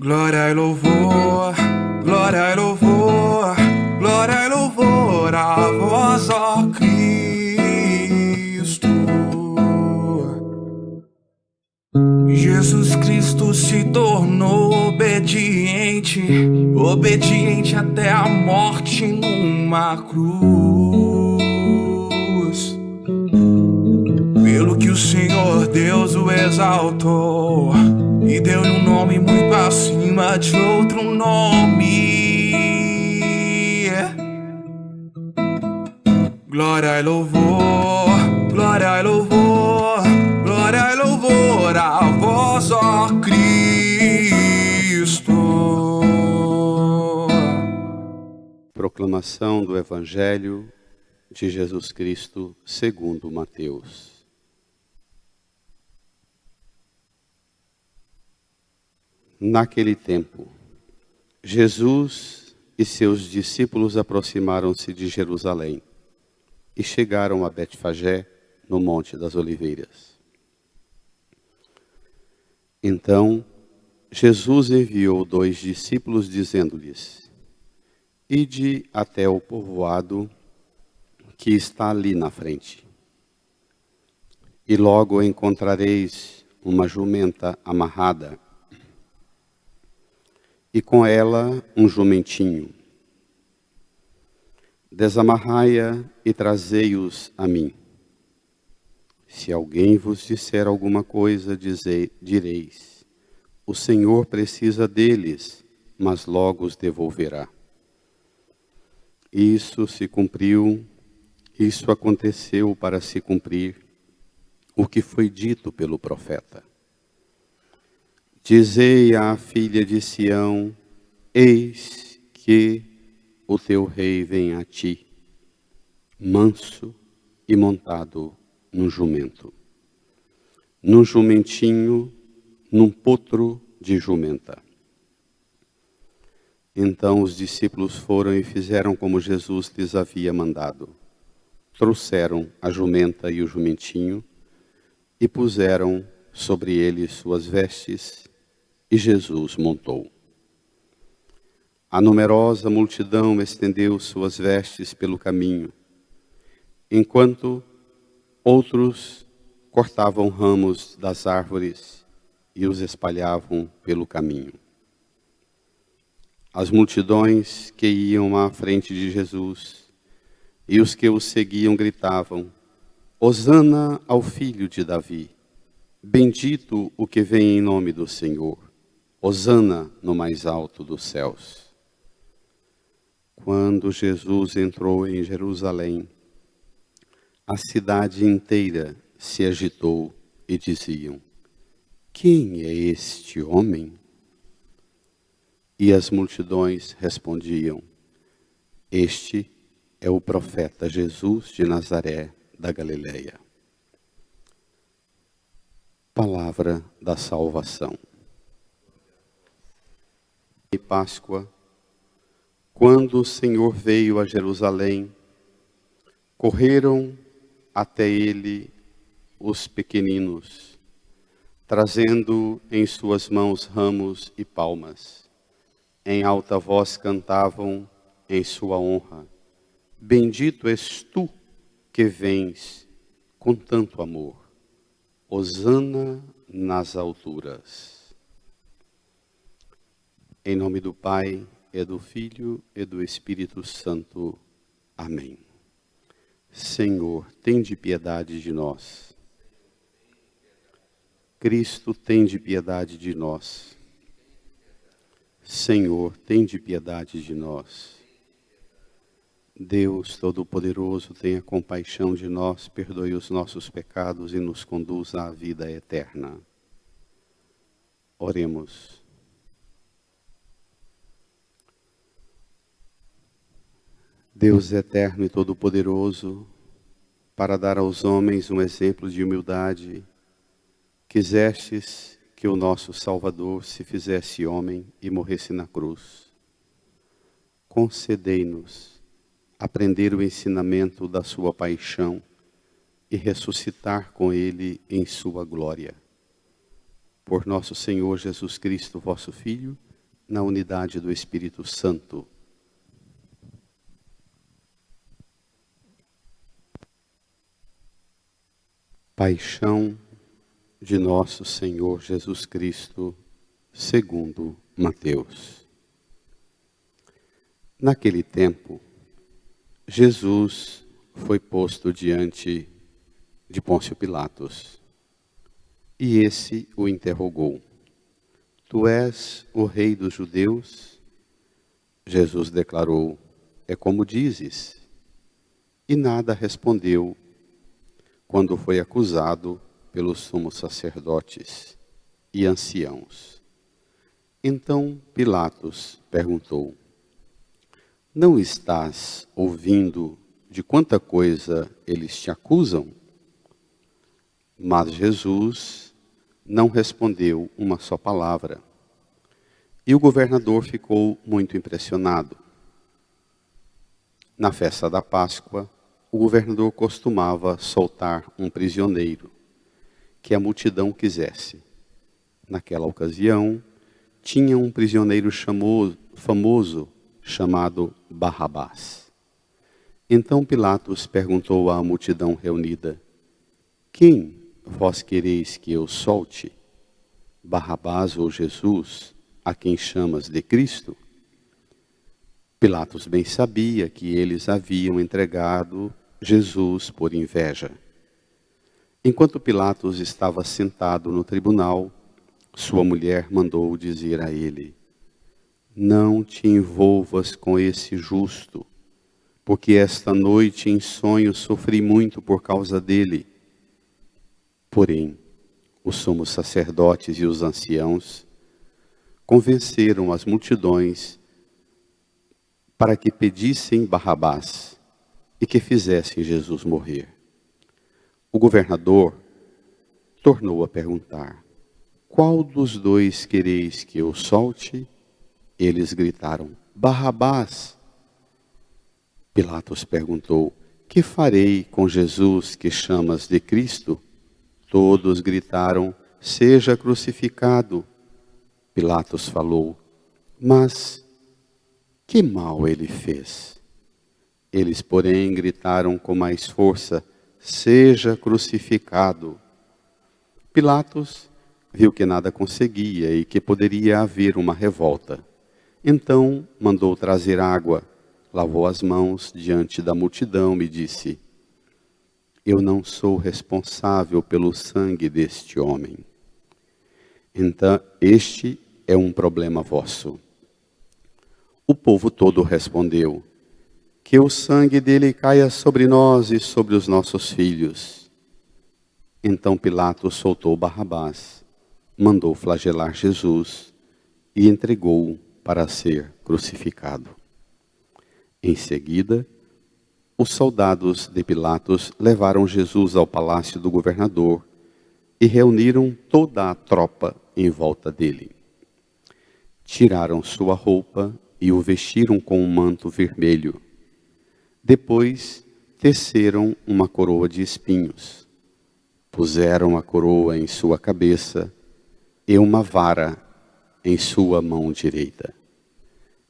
Glória e louvor, glória e louvor, glória e louvor a vós, ó Cristo. Jesus Cristo se tornou obediente, obediente até a morte numa cruz. Pelo que o Senhor Deus o exaltou e deu-lhe um nome muito acima de outro nome. Glória e louvor, glória e louvor, glória e louvor a vós, ó Cristo. Proclamação do Evangelho de Jesus Cristo segundo Mateus. Naquele tempo, Jesus e seus discípulos aproximaram-se de Jerusalém e chegaram a Betfagé, no Monte das Oliveiras. Então, Jesus enviou 2 discípulos, dizendo-lhes: Ide até o povoado que está ali na frente, e logo encontrareis uma jumenta amarrada, e com ela um jumentinho. Desamarrai-a e trazei-os a mim. Se alguém vos disser alguma coisa, direis: o Senhor precisa deles, mas logo os devolverá. Isso aconteceu para se cumprir o que foi dito pelo profeta. Dizei à filha de Sião: eis que o teu rei vem a ti, manso e montado num jumento, num jumentinho, num potro de jumenta. Então os discípulos foram e fizeram como Jesus lhes havia mandado. Trouxeram a jumenta e o jumentinho e puseram sobre eles suas vestes, e Jesus montou. A numerosa multidão estendeu suas vestes pelo caminho, enquanto outros cortavam ramos das árvores e os espalhavam pelo caminho. As multidões que iam à frente de Jesus e os que o seguiam gritavam: Hosana ao filho de Davi, bendito o que vem em nome do Senhor, Hosana no mais alto dos céus. Quando Jesus entrou em Jerusalém, a cidade inteira se agitou e diziam: quem é este homem? E as multidões respondiam: este é o profeta Jesus de Nazaré da Galileia. Palavra da salvação. E Páscoa, quando o Senhor veio a Jerusalém, correram até ele os pequeninos, trazendo em suas mãos ramos e palmas. Em alta voz cantavam em sua honra: bendito és tu que vens com tanto amor, Hosana nas alturas. Em nome do Pai, e do Filho, e do Espírito Santo. Amém. Senhor, tende piedade de nós. Cristo, tende piedade de nós. Senhor, tende piedade de nós. Deus Todo-Poderoso, tenha compaixão de nós, perdoe os nossos pecados e nos conduza à vida eterna. Oremos. Deus eterno e todo-poderoso, para dar aos homens um exemplo de humildade, quisestes que o nosso Salvador se fizesse homem e morresse na cruz. Concedei-nos aprender o ensinamento da sua paixão e ressuscitar com ele em sua glória. por nosso Senhor Jesus Cristo, vosso Filho, na unidade do Espírito Santo. Paixão de nosso Senhor Jesus Cristo, segundo Mateus. Naquele tempo, Jesus foi posto diante de Pôncio Pilatos, e esse o interrogou: Tu és o rei dos judeus? Jesus declarou: É como dizes. E nada respondeu quando foi acusado pelos sumos sacerdotes e anciãos. Então Pilatos perguntou: Não estás ouvindo de quanta coisa eles te acusam? Mas Jesus não respondeu uma só palavra. E o governador ficou muito impressionado. Na festa da Páscoa, o governador costumava soltar um prisioneiro que a multidão quisesse. Naquela ocasião, tinha um prisioneiro famoso chamado Barrabás. Então Pilatos perguntou à multidão reunida: Quem vós quereis que eu solte? Barrabás ou Jesus, a quem chamas de Cristo? Pilatos bem sabia que eles haviam entregado Jesus por inveja. Enquanto Pilatos estava sentado no tribunal, sua mulher mandou dizer a ele: Não te envolvas com esse justo, porque esta noite em sonho sofri muito por causa dele. Porém, os sumos sacerdotes e os anciãos convenceram as multidões para que pedissem Barrabás e que fizessem Jesus morrer. O governador tornou a perguntar: Qual dos dois quereis que eu solte? Eles gritaram: Barrabás. Pilatos perguntou: Que farei com Jesus que chamas de Cristo? Todos gritaram: Seja crucificado. Pilatos falou: Mas que mal ele fez? Eles, porém, gritaram com mais força: Seja crucificado. Pilatos viu que nada conseguia e que poderia haver uma revolta. Então mandou trazer água, lavou as mãos diante da multidão e disse: Eu não sou responsável pelo sangue deste homem. Então, este é um problema vosso. O povo todo respondeu: Que o sangue dele caia sobre nós e sobre os nossos filhos. Então Pilatos soltou Barrabás, mandou flagelar Jesus e entregou-o para ser crucificado. Em seguida, os soldados de Pilatos levaram Jesus ao palácio do governador e reuniram toda a tropa em volta dele. Tiraram sua roupa e o vestiram com um manto vermelho. Depois, teceram uma coroa de espinhos. Puseram a coroa em sua cabeça e uma vara em sua mão direita.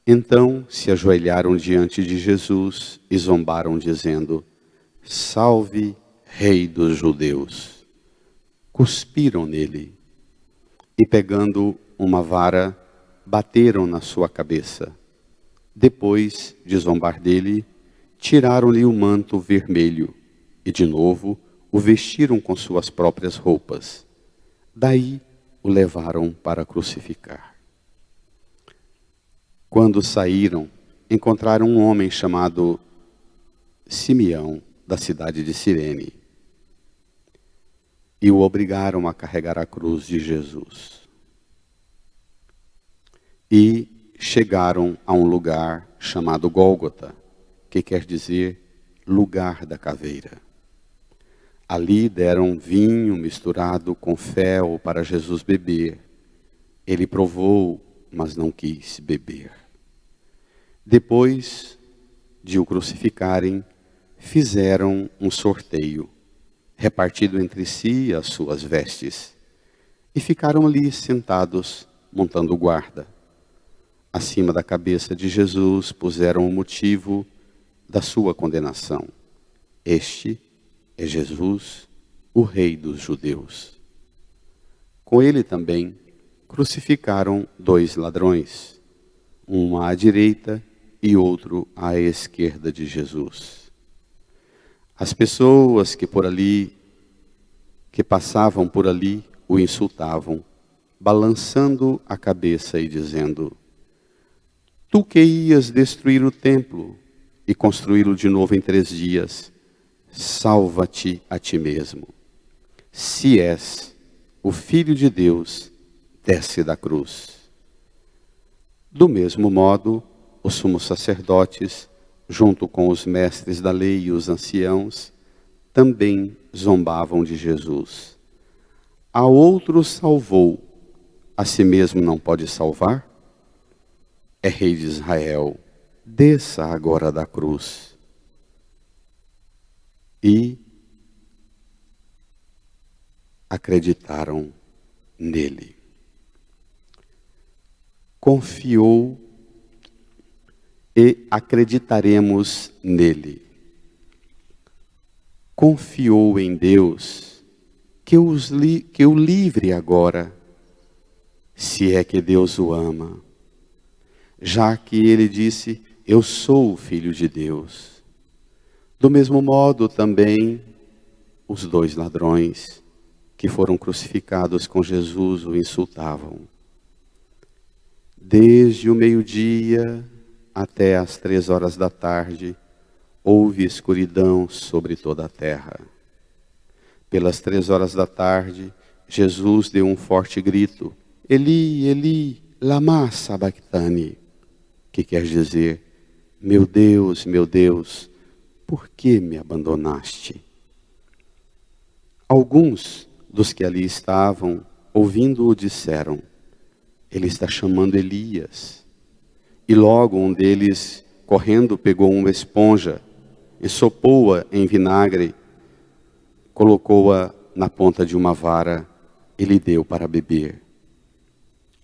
Então se ajoelharam diante de Jesus e zombaram, dizendo: Salve, Rei dos Judeus! Cuspiram nele e, pegando uma vara, bateram na sua cabeça. Depois de zombar dele, tiraram-lhe o manto vermelho e, de novo, o vestiram com suas próprias roupas. Daí o levaram para crucificar. Quando saíram, encontraram um homem chamado Simeão, da cidade de Cirene, e o obrigaram a carregar a cruz de Jesus. E chegaram a um lugar chamado Gólgota, que quer dizer lugar da caveira. Ali deram vinho misturado com fel para Jesus beber. Ele provou, mas não quis beber. Depois de o crucificarem, fizeram um sorteio, repartido entre si as suas vestes. e ficaram ali sentados, montando guarda. Acima da cabeça de Jesus puseram o motivo da sua condenação. Este é Jesus, o Rei dos Judeus. Com ele também crucificaram 2 ladrões, um à direita e outro à esquerda de Jesus. As pessoas que passavam por ali, o insultavam, balançando a cabeça e dizendo: Tu que ias destruir o templo e construí-lo de novo em 3 dias, salva-te a ti mesmo. Se és o Filho de Deus, desce da cruz. Do mesmo modo, os sumos sacerdotes, junto com os mestres da lei e os anciãos, também zombavam de Jesus. A outro salvou, a si mesmo não pode salvar? É Rei de Israel, desça agora da cruz. E acreditaram nele. Confiou e acreditaremos nele. Confiou em Deus, que o livre agora, se é que Deus o ama, já que ele disse: eu sou o Filho de Deus. Do mesmo modo também, os 2 ladrões que foram crucificados com Jesus o insultavam. Desde o meio-dia até as 3 horas da tarde, houve escuridão sobre toda a terra. Pelas 3 horas da tarde, Jesus deu um forte grito: Eli, Eli, lama sabachthani, que quer dizer: meu Deus, por que me abandonaste? Alguns dos que ali estavam, ouvindo-o, disseram: ele está chamando Elias. E logo um deles, correndo, pegou uma esponja, ensopou-a em vinagre, colocou-a na ponta de uma vara e lhe deu para beber.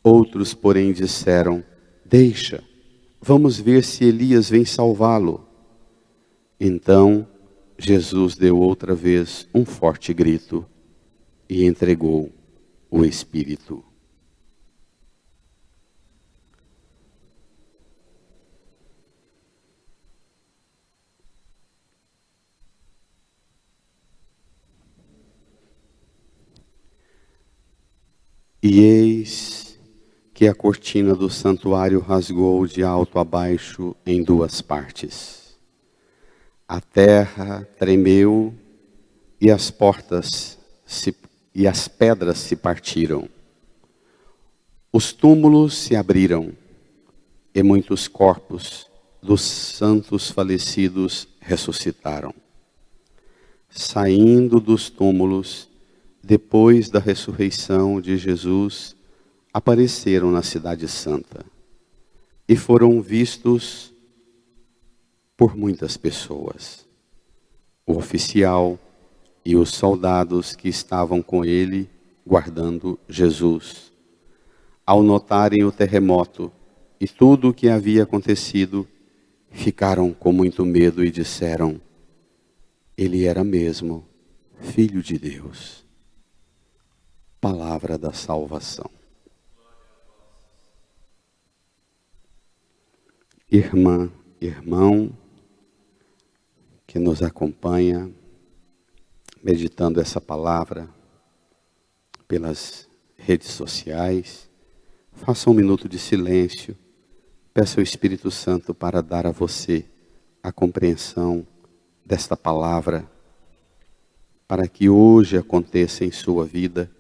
Outros, porém, disseram: deixa, vamos ver se Elias vem salvá-lo. Então Jesus deu outra vez um forte grito e entregou o Espírito. E eis que a cortina do santuário rasgou de alto a baixo em 2 partes. A terra tremeu e as pedras se partiram. Os túmulos se abriram e muitos corpos dos santos falecidos ressuscitaram. Saindo dos túmulos, depois da ressurreição de Jesus, apareceram na Cidade Santa e foram vistos por muitas pessoas. O oficial e os soldados que estavam com ele, guardando Jesus, ao notarem o terremoto e tudo o que havia acontecido, ficaram com muito medo e disseram: ele era mesmo Filho de Deus. Palavra da salvação. Irmã, irmão, que nos acompanha, meditando essa palavra pelas redes sociais, faça um minuto de silêncio, peça ao Espírito Santo para dar a você a compreensão desta palavra, para que hoje aconteça em sua vida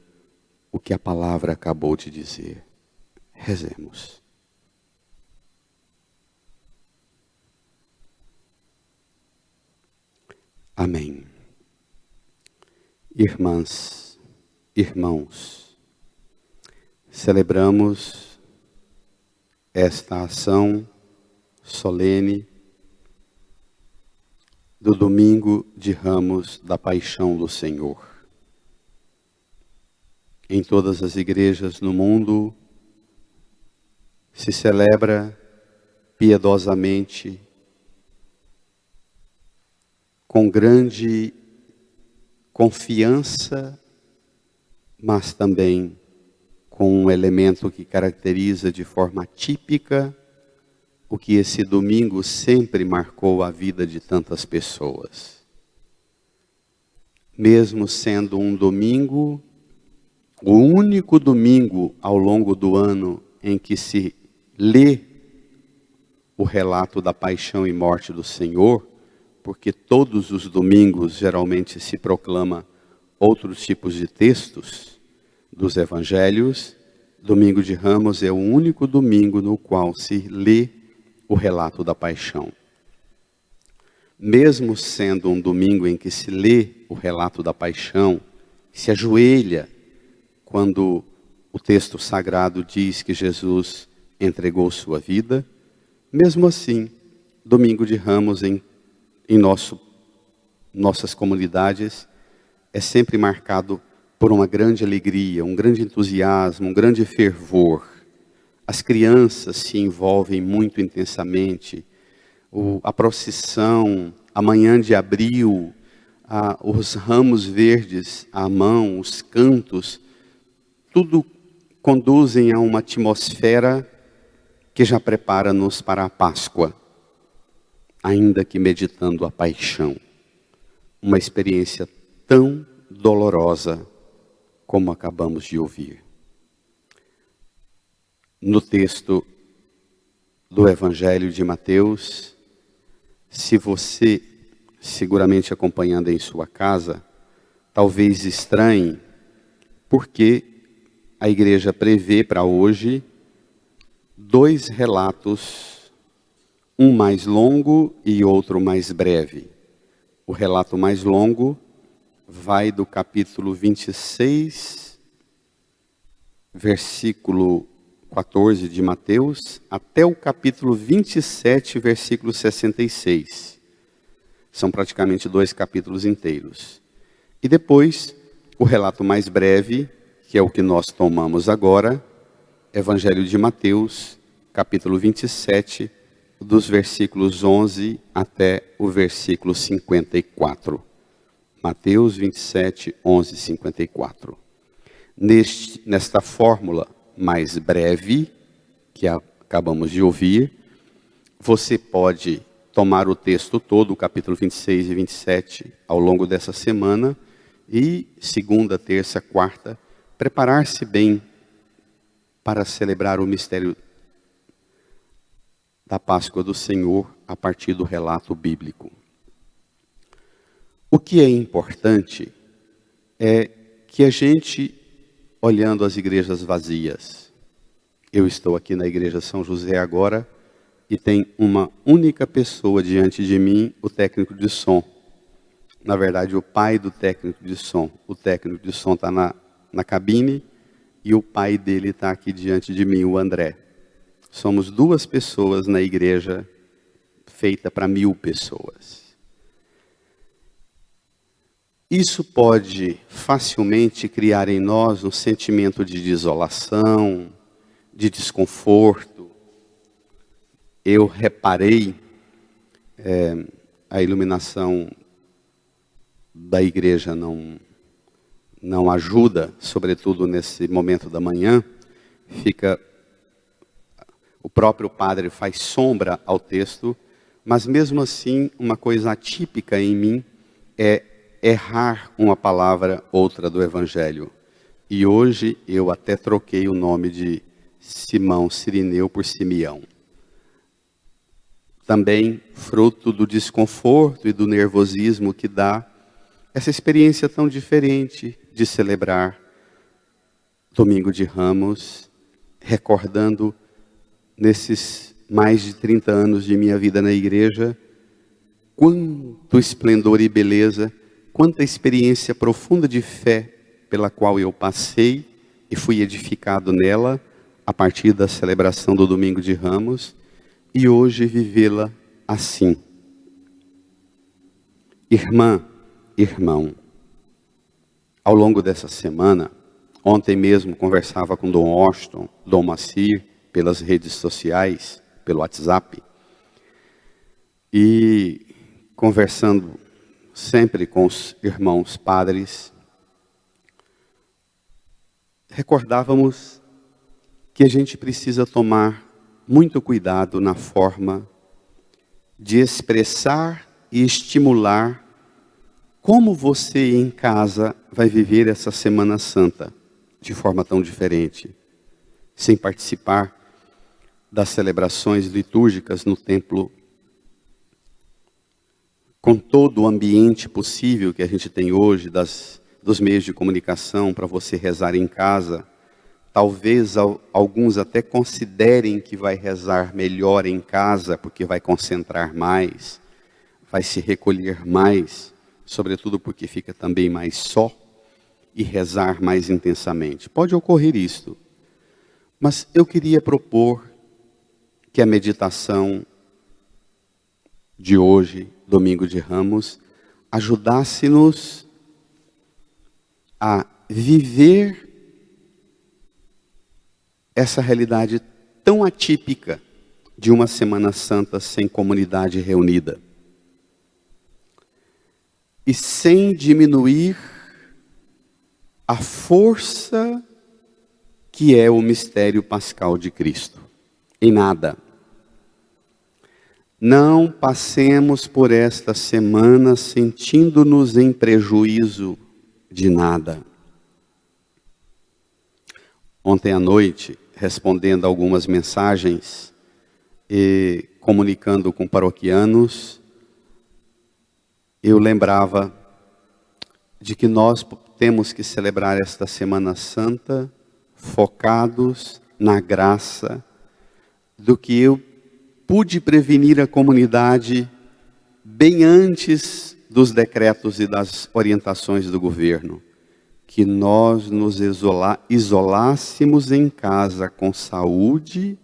o que a palavra acabou de dizer. Rezemos. Amém. Irmãs, irmãos, celebramos esta ação solene do domingo de Ramos da Paixão do Senhor. Em todas as igrejas no mundo se celebra piedosamente, com grande confiança, mas também com um elemento que caracteriza de forma típica o que esse domingo sempre marcou a vida de tantas pessoas. Mesmo sendo um domingo, o único domingo ao longo do ano em que se lê o relato da paixão e morte do Senhor, porque todos os domingos geralmente se proclama outros tipos de textos dos evangelhos, domingo de Ramos é o único domingo no qual se lê o relato da paixão. Mesmo sendo um domingo em que se lê o relato da paixão, se ajoelha quando o texto sagrado diz que Jesus entregou sua vida, mesmo assim, domingo de Ramos em nossas comunidades é sempre marcado por uma grande alegria, um grande entusiasmo, um grande fervor. As crianças se envolvem muito intensamente. A procissão, a manhã de abril, os ramos verdes à mão, os cantos, tudo conduzem a uma atmosfera que já prepara-nos para a Páscoa, ainda que meditando a paixão. Uma experiência tão dolorosa como acabamos de ouvir. No texto do Evangelho de Mateus, se você, seguramente acompanhando em sua casa, talvez estranhe, porque a igreja prevê para hoje 2 relatos, um mais longo e outro mais breve. O relato mais longo vai do capítulo 26, versículo 14 de Mateus, até o capítulo 27, versículo 66. São praticamente 2 capítulos inteiros. E depois, o relato mais breve, que é o que nós tomamos agora, Evangelho de Mateus, capítulo 27, dos versículos 11 até o versículo 54. Mateus 27, 11, 54. Nesta fórmula mais breve, que acabamos de ouvir, você pode tomar o texto todo, o capítulo 26 e 27, ao longo dessa semana, e segunda, terça, quarta, preparar-se bem para celebrar o mistério da Páscoa do Senhor a partir do relato bíblico. O que é importante é que a gente, olhando as igrejas vazias, eu estou aqui na igreja São José agora, e tem uma única pessoa diante de mim, o técnico de som. Na verdade, o pai do técnico de som. O técnico de som está na cabine, e o pai dele está aqui diante de mim, o André. Somos 2 pessoas na igreja feita para 1000 pessoas. Isso pode facilmente criar em nós um sentimento de desolação, de desconforto. Eu reparei a iluminação da igreja não ajuda, sobretudo nesse momento da manhã. O próprio padre faz sombra ao texto, mas mesmo assim, uma coisa atípica em mim é errar uma palavra, outra do Evangelho. E hoje eu até troquei o nome de Simão Cirineu por Simeão. Também fruto do desconforto e do nervosismo que dá essa experiência tão diferente de celebrar Domingo de Ramos, recordando nesses mais de 30 anos de minha vida na igreja, quanto esplendor e beleza, quanta experiência profunda de fé pela qual eu passei e fui edificado nela a partir da celebração do Domingo de Ramos, e hoje vivê-la assim. Irmã, irmão, ao longo dessa semana, Ontem mesmo conversava com Dom Washington, Dom Macir, pelas redes sociais, pelo WhatsApp. E conversando sempre com os irmãos padres, recordávamos que a gente precisa tomar muito cuidado na forma de expressar e estimular como você em casa vai viver essa Semana Santa de forma tão diferente, sem participar das celebrações litúrgicas no templo, com todo o ambiente possível que a gente tem hoje, dos meios de comunicação para você rezar em casa. Talvez alguns até considerem que vai rezar melhor em casa, porque vai concentrar mais, vai se recolher mais, sobretudo porque fica também mais só, e rezar mais intensamente. Pode ocorrer isto, mas eu queria propor que a meditação de hoje, Domingo de Ramos, ajudasse-nos a viver essa realidade tão atípica de uma Semana Santa sem comunidade reunida. E sem diminuir a força que é o mistério pascal de Cristo. Em nada. Não passemos por esta semana sentindo-nos em prejuízo de nada. Ontem à noite, respondendo algumas mensagens e comunicando com paroquianos, eu lembrava de que nós temos que celebrar esta Semana Santa focados na graça do que eu pude prevenir a comunidade bem antes dos decretos e das orientações do governo. Que nós nos isolássemos em casa com saúde,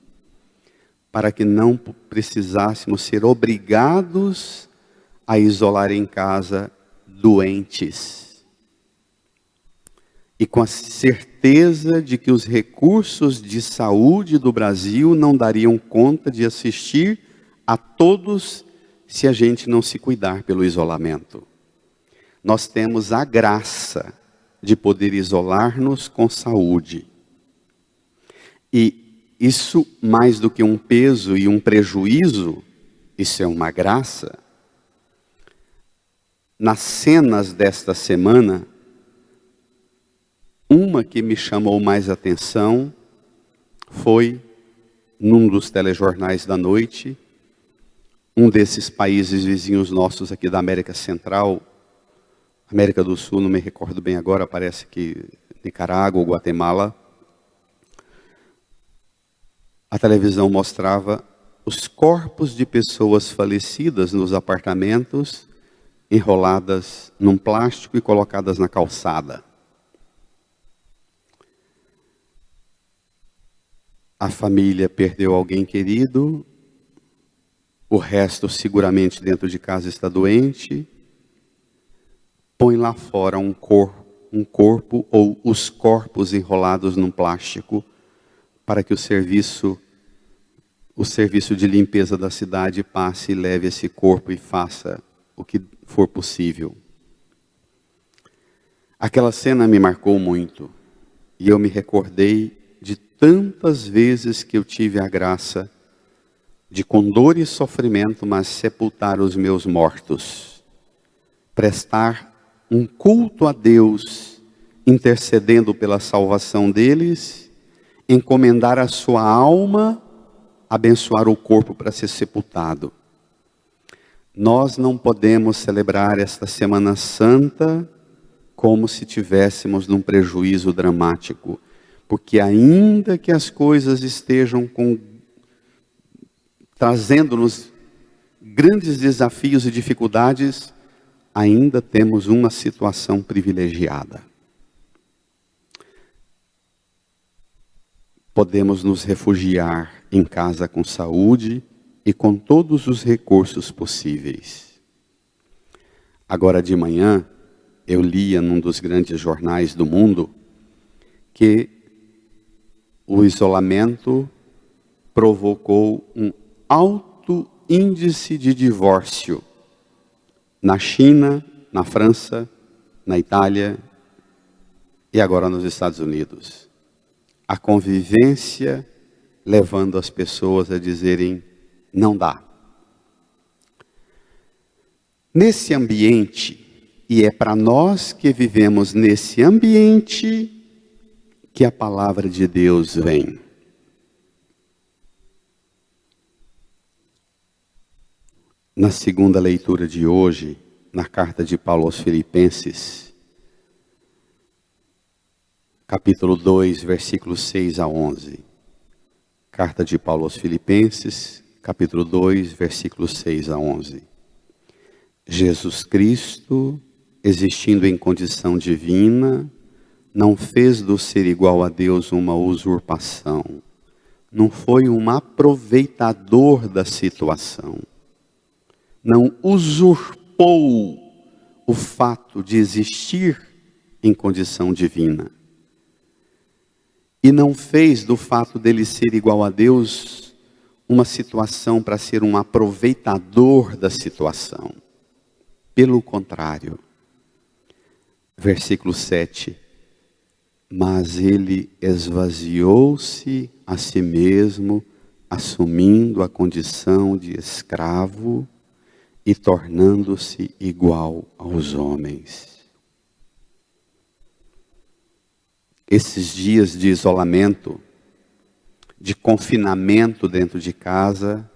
para que não precisássemos ser obrigados a isolar em casa doentes. E com a certeza de que os recursos de saúde do Brasil não dariam conta de assistir a todos se a gente não se cuidar pelo isolamento. Nós temos a graça de poder isolar-nos com saúde. E isso, mais do que um peso e um prejuízo, isso é uma graça. Nas cenas desta semana, uma que me chamou mais atenção foi, num dos telejornais da noite, um desses países vizinhos nossos aqui da América Central, América do Sul, não me recordo bem agora, parece que Nicarágua ou Guatemala. A televisão mostrava os corpos de pessoas falecidas nos apartamentos, enroladas num plástico e colocadas na calçada. A família perdeu alguém querido, o resto seguramente dentro de casa está doente. Põe lá fora um corpo ou os corpos enrolados num plástico para que o serviço de limpeza da cidade passe e leve esse corpo e faça o que for possível. Aquela cena me marcou muito e eu me recordei de tantas vezes que eu tive a graça de, com dor e sofrimento, mas sepultar os meus mortos, prestar um culto a Deus, intercedendo pela salvação deles, encomendar a sua alma, abençoar o corpo para ser sepultado. Nós não podemos celebrar esta Semana Santa como se tivéssemos num prejuízo dramático, porque ainda que as coisas estejam trazendo-nos grandes desafios e dificuldades, ainda temos uma situação privilegiada. Podemos nos refugiar em casa com saúde e com todos os recursos possíveis. Agora de manhã, eu lia num dos grandes jornais do mundo que o isolamento provocou um alto índice de divórcio na China, na França, na Itália e agora nos Estados Unidos. A convivência levando as pessoas a dizerem, não dá. Nesse ambiente, e é para nós que vivemos nesse ambiente, que a palavra de Deus vem. Na segunda leitura de hoje, na carta de Paulo aos Filipenses, capítulo 2, versículos 6 a 11. Carta de Paulo aos Filipenses, capítulo 2, versículos 6 a 11. Jesus Cristo, existindo em condição divina, não fez do ser igual a Deus uma usurpação. Não foi um aproveitador da situação. Não usurpou o fato de existir em condição divina. E não fez do fato dele ser igual a Deus uma situação para ser um aproveitador da situação. Pelo contrário. Versículo 7. Mas ele esvaziou-se a si mesmo, assumindo a condição de escravo e tornando-se igual aos homens. Esses dias de isolamento, de confinamento dentro de casa,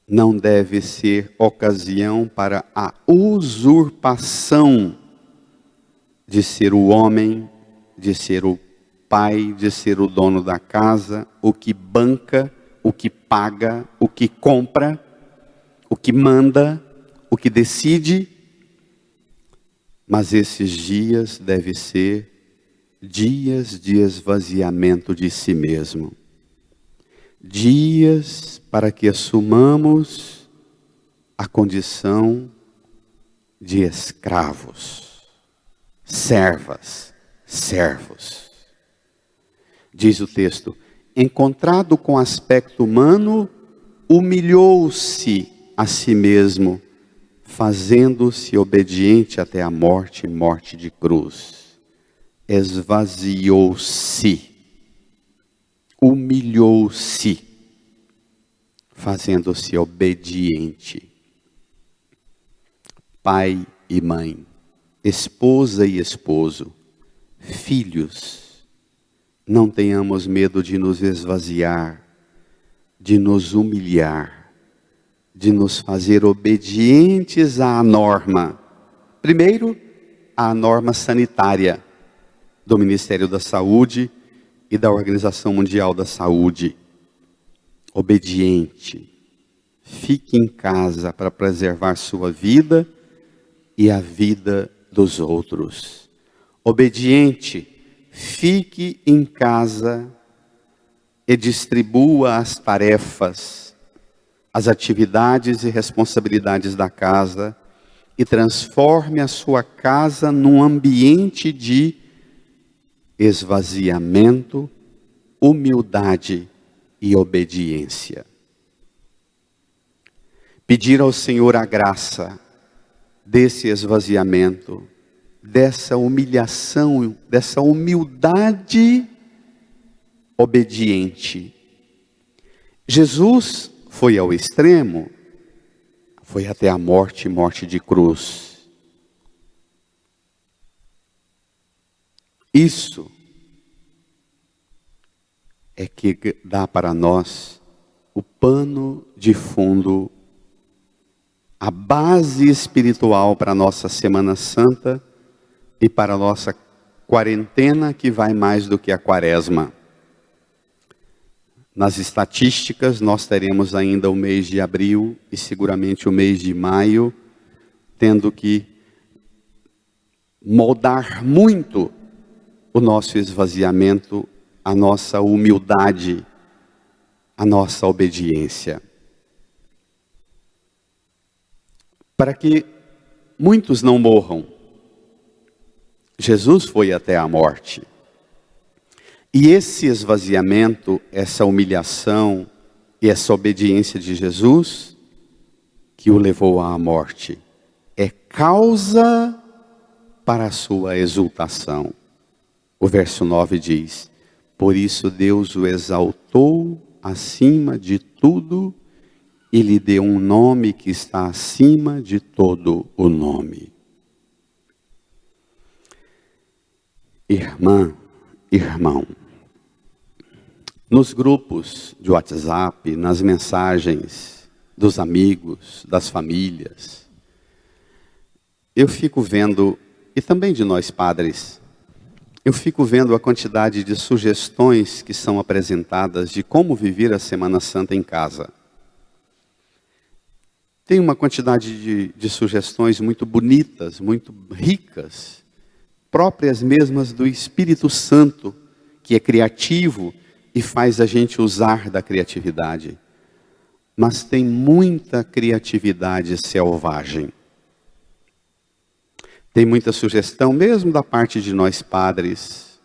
não deve ser ocasião para a usurpação de ser o homem, de ser o pai, de ser o dono da casa, o que banca, o que paga, o que compra, o que manda, o que decide. Mas esses dias devem ser dias de esvaziamento de si mesmo. Dias para que assumamos a condição de escravos, servas, servos. Diz o texto, encontrado com aspecto humano, humilhou-se a si mesmo, fazendo-se obediente até a morte, morte de cruz. Esvaziou-se, humilhou-se, fazendo-se obediente. Pai e mãe, esposa e esposo, filhos, não tenhamos medo de nos esvaziar, de nos humilhar, de nos fazer obedientes à norma. Primeiro, à norma sanitária do Ministério da Saúde e da Organização Mundial da Saúde. Obediente. Fique em casa para preservar sua vida e a vida dos outros. Obediente. Fique em casa e distribua as tarefas, as atividades e responsabilidades da casa e transforme a sua casa num ambiente de esvaziamento, humildade e obediência. Pedir ao Senhor a graça desse esvaziamento, dessa humilhação, dessa humildade obediente. Jesus foi ao extremo, foi até a morte, morte de cruz. Isso é que dá para nós o pano de fundo, a base espiritual para a nossa Semana Santa e para a nossa quarentena que vai mais do que a quaresma. Nas estatísticas, nós teremos ainda o mês de abril e seguramente o mês de maio, tendo que moldar muito o nosso esvaziamento, a nossa humildade, a nossa obediência. Para que muitos não morram, Jesus foi até a morte. E esse esvaziamento, essa humilhação e essa obediência de Jesus, que o levou à morte, é causa para a sua exultação. O verso 9 diz: por isso Deus o exaltou acima de tudo e lhe deu um nome que está acima de todo o nome. Irmã, irmão, nos grupos de WhatsApp, nas mensagens dos amigos, das famílias, eu fico vendo, e também de nós padres, eu fico vendo a quantidade de sugestões que são apresentadas de como viver a Semana Santa em casa. Tem uma quantidade de sugestões muito bonitas, muito ricas, próprias mesmas do Espírito Santo, que é criativo e faz a gente usar da criatividade. Mas tem muita criatividade selvagem. Tem muita sugestão, mesmo da parte de nós padres.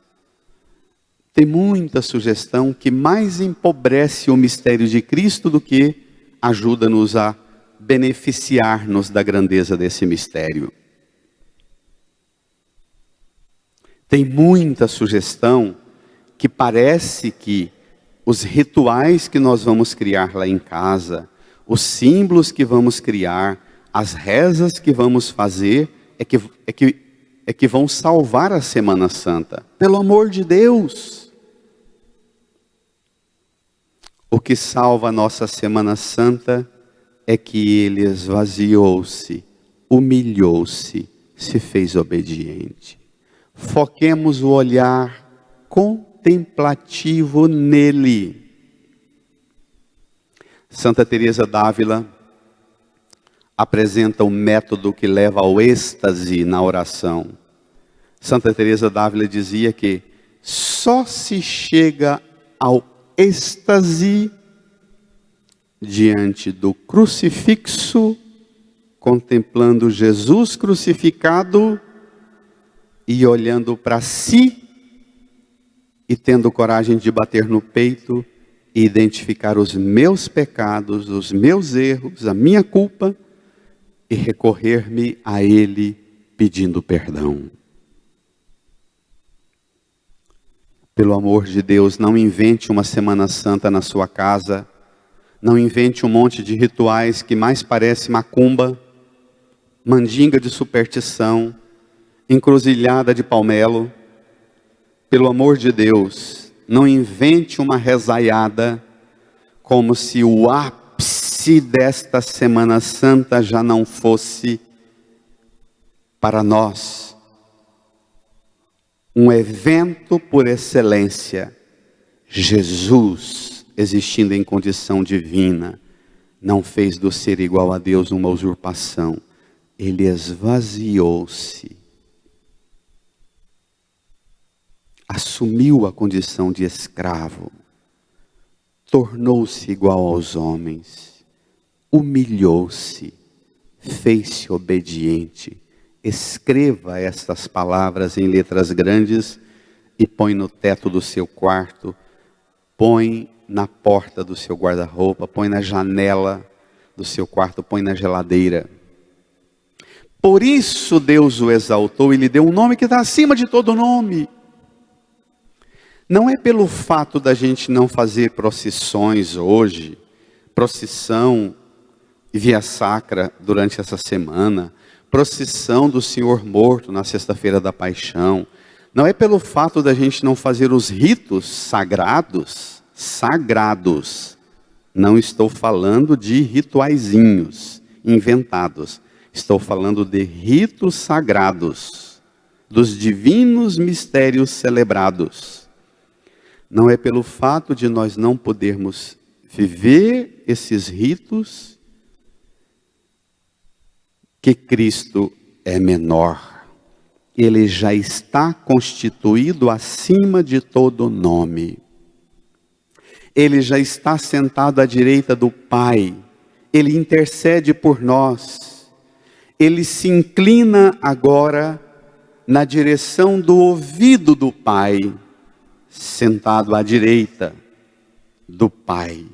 Tem muita sugestão que mais empobrece o mistério de Cristo do que ajuda-nos a beneficiar-nos da grandeza desse mistério. Tem muita sugestão que parece que os rituais que nós vamos criar lá em casa, os símbolos que vamos criar, as rezas que vamos fazer, é que vão salvar a Semana Santa. Pelo amor de Deus! O que salva a nossa Semana Santa é que ele esvaziou-se, humilhou-se, se fez obediente. Foquemos o olhar contemplativo nele. Santa Teresa d'Ávila apresenta um método que leva ao êxtase na oração. Santa Teresa d'Ávila dizia que só se chega ao êxtase diante do crucifixo, contemplando Jesus crucificado e olhando para si e tendo coragem de bater no peito e identificar os meus pecados, os meus erros, a minha culpa e recorrer-me a Ele pedindo perdão. Pelo amor de Deus, não invente uma Semana Santa na sua casa. Não invente um monte de rituais que mais parece macumba, mandinga de superstição, encruzilhada de palmelo. Pelo amor de Deus, não invente uma rezaiada como se o ápice desta Semana Santa já não fosse para nós um evento por excelência. Jesus, existindo em condição divina, não fez do ser igual a Deus uma usurpação. Ele esvaziou-se. Assumiu a condição de escravo. Tornou-se igual aos homens. Humilhou-se. Fez-se obediente. Escreva estas palavras em letras grandes e põe no teto do seu quarto. Põe na porta do seu guarda-roupa, põe na janela do seu quarto, põe na geladeira. Por isso Deus o exaltou e lhe deu um nome que está acima de todo nome. Não é pelo fato da gente não fazer procissões hoje, procissão e via sacra durante essa semana, procissão do Senhor morto na sexta-feira da paixão. Não é pelo fato da gente não fazer os ritos sagrados. Não estou falando de rituaizinhos inventados. Estou falando de ritos sagrados, dos divinos mistérios celebrados. Não é pelo fato de nós não podermos viver esses ritos que Cristo é menor. Ele já está constituído acima de todo nome. Ele já está sentado à direita do Pai. Ele intercede por nós. Ele se inclina agora na direção do ouvido do Pai. sentado à direita do Pai.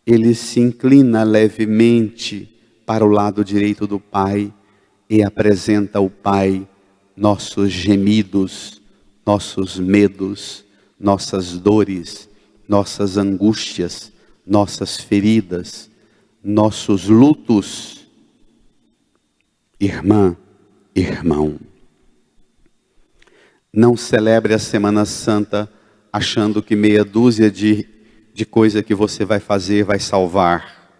Ele se inclina levemente para o lado direito do Pai e apresenta ao Pai nossos gemidos, nossos medos, nossas dores, nossas angústias, nossas feridas, nossos lutos. Irmã, irmão, não celebre a Semana Santa achando que meia dúzia de coisa que você vai fazer vai salvar.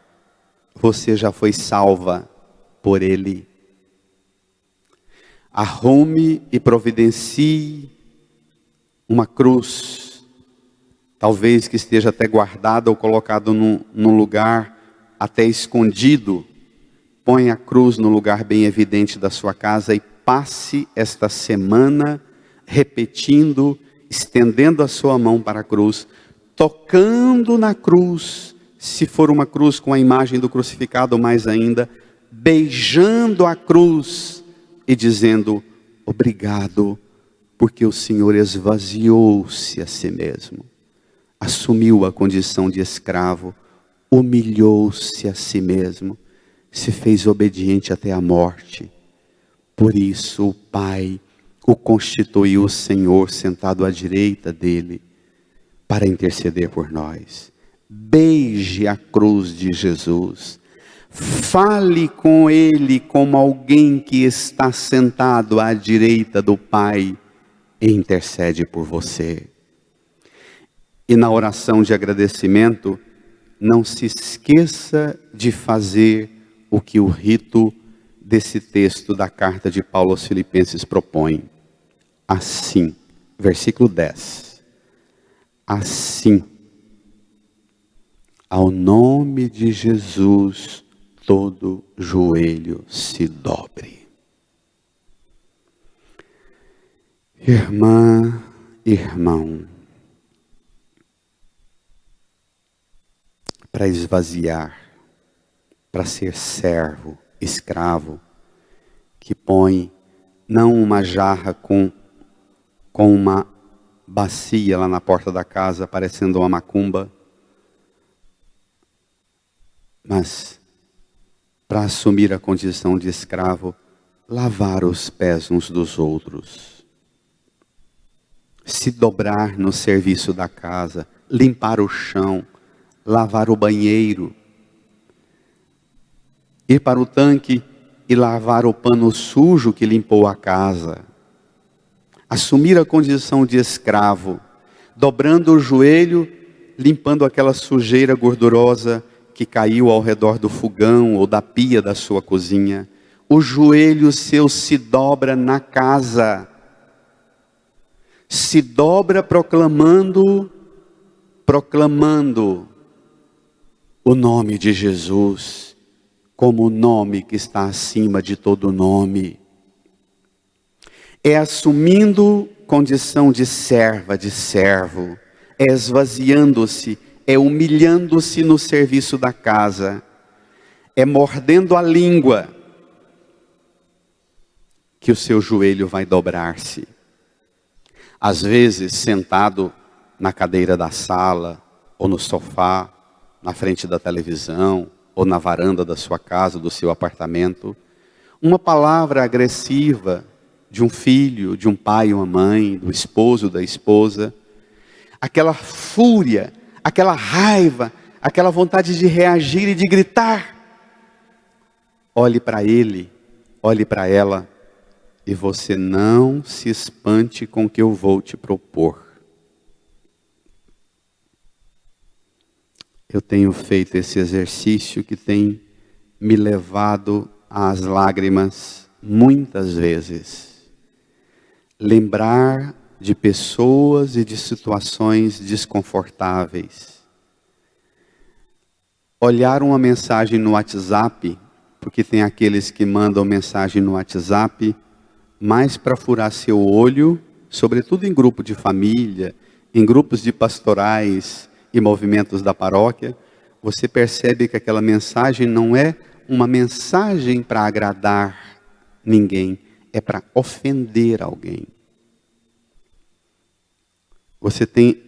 Você já foi salva por Ele. Arrume e providencie uma cruz, talvez que esteja até guardada ou colocado num lugar até escondido. Põe a cruz no lugar bem evidente da sua casa e passe esta semana repetindo, estendendo a sua mão para a cruz, tocando na cruz, se for uma cruz com a imagem do crucificado, mais ainda, beijando a cruz e dizendo: obrigado, porque o Senhor esvaziou-se a si mesmo, assumiu a condição de escravo, humilhou-se a si mesmo, se fez obediente até a morte. Por isso o Pai o constituiu o Senhor sentado à direita dele, para interceder por nós. Beije a cruz de Jesus. Fale com Ele como alguém que está sentado à direita do Pai e intercede por você. E na oração de agradecimento, não se esqueça de fazer o que o rito desse texto da carta de Paulo aos Filipenses propõe. Assim, versículo 10. Assim, ao nome de Jesus, todo joelho se dobre. Irmã, irmão, para esvaziar, para ser servo, escravo, que põe não uma jarra com uma bacia lá na porta da casa, parecendo uma macumba, mas para assumir a condição de escravo, lavar os pés uns dos outros, se dobrar no serviço da casa, limpar o chão, lavar o banheiro, ir para o tanque e lavar o pano sujo que limpou a casa. Assumir a condição de escravo, dobrando o joelho, limpando aquela sujeira gordurosa que caiu ao redor do fogão ou da pia da sua cozinha. O joelho seu se dobra na casa. Se dobra proclamando o nome de Jesus, como o nome que está acima de todo nome. É assumindo condição de serva, de servo, é esvaziando-se, é humilhando-se no serviço da casa, é mordendo a língua, que o seu joelho vai dobrar-se. Às vezes, sentado na cadeira da sala, ou no sofá, na frente da televisão, ou na varanda da sua casa, do seu apartamento, uma palavra agressiva de um filho, de um pai, uma mãe, do esposo, da esposa, aquela fúria, aquela raiva, aquela vontade de reagir e de gritar. Olhe para ele, olhe para ela, e você não se espante com o que eu vou te propor. Eu tenho feito esse exercício que tem me levado às lágrimas muitas vezes. Lembrar de pessoas e de situações desconfortáveis. Olhar uma mensagem no WhatsApp, porque tem aqueles que mandam mensagem no WhatsApp mais para furar seu olho, sobretudo em grupo de família, em grupos de pastorais e movimentos da paróquia. Você percebe que aquela mensagem não é uma mensagem para agradar ninguém, é para ofender alguém. Você tem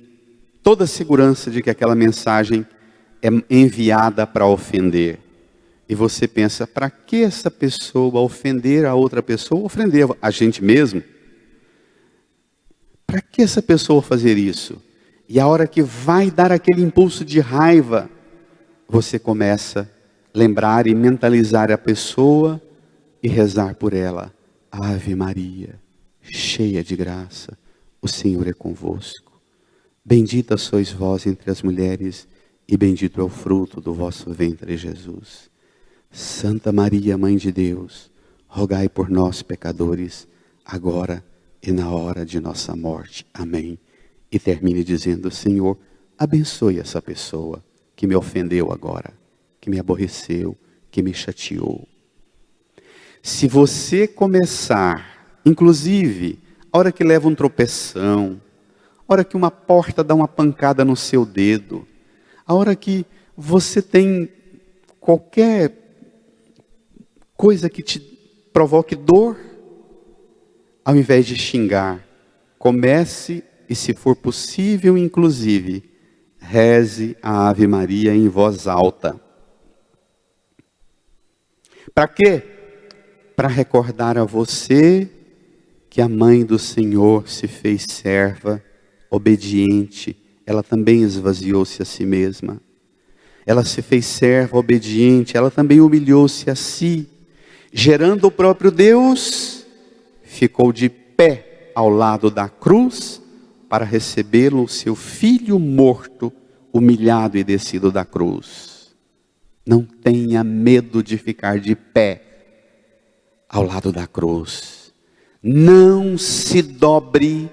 toda a segurança de que aquela mensagem é enviada para ofender. E você pensa, para que essa pessoa ofender a outra pessoa, ofender a gente mesmo? Para que essa pessoa fazer isso? E a hora que vai dar aquele impulso de raiva, você começa a lembrar e mentalizar a pessoa e rezar por ela. Ave Maria, cheia de graça, o Senhor é convosco. Bendita sois vós entre as mulheres, e bendito é o fruto do vosso ventre, Jesus. Santa Maria, Mãe de Deus, rogai por nós, pecadores, agora e na hora de nossa morte. Amém. E termine dizendo, Senhor, abençoe essa pessoa que me ofendeu agora, que me aborreceu, que me chateou. Se você começar, inclusive, a hora que leva um tropeção, a hora que uma porta dá uma pancada no seu dedo, a hora que você tem qualquer coisa que te provoque dor, ao invés de xingar, comece e, se for possível, inclusive, reze a Ave Maria em voz alta. Para quê? Para recordar a você que a mãe do Senhor se fez serva, obediente. Ela também esvaziou-se a si mesma. Ela se fez serva, obediente. Ela também humilhou-se a si. Gerando o próprio Deus, ficou de pé ao lado da cruz para recebê-lo, seu filho morto, humilhado e descido da cruz. Não tenha medo de ficar de pé ao lado da cruz. Não se dobre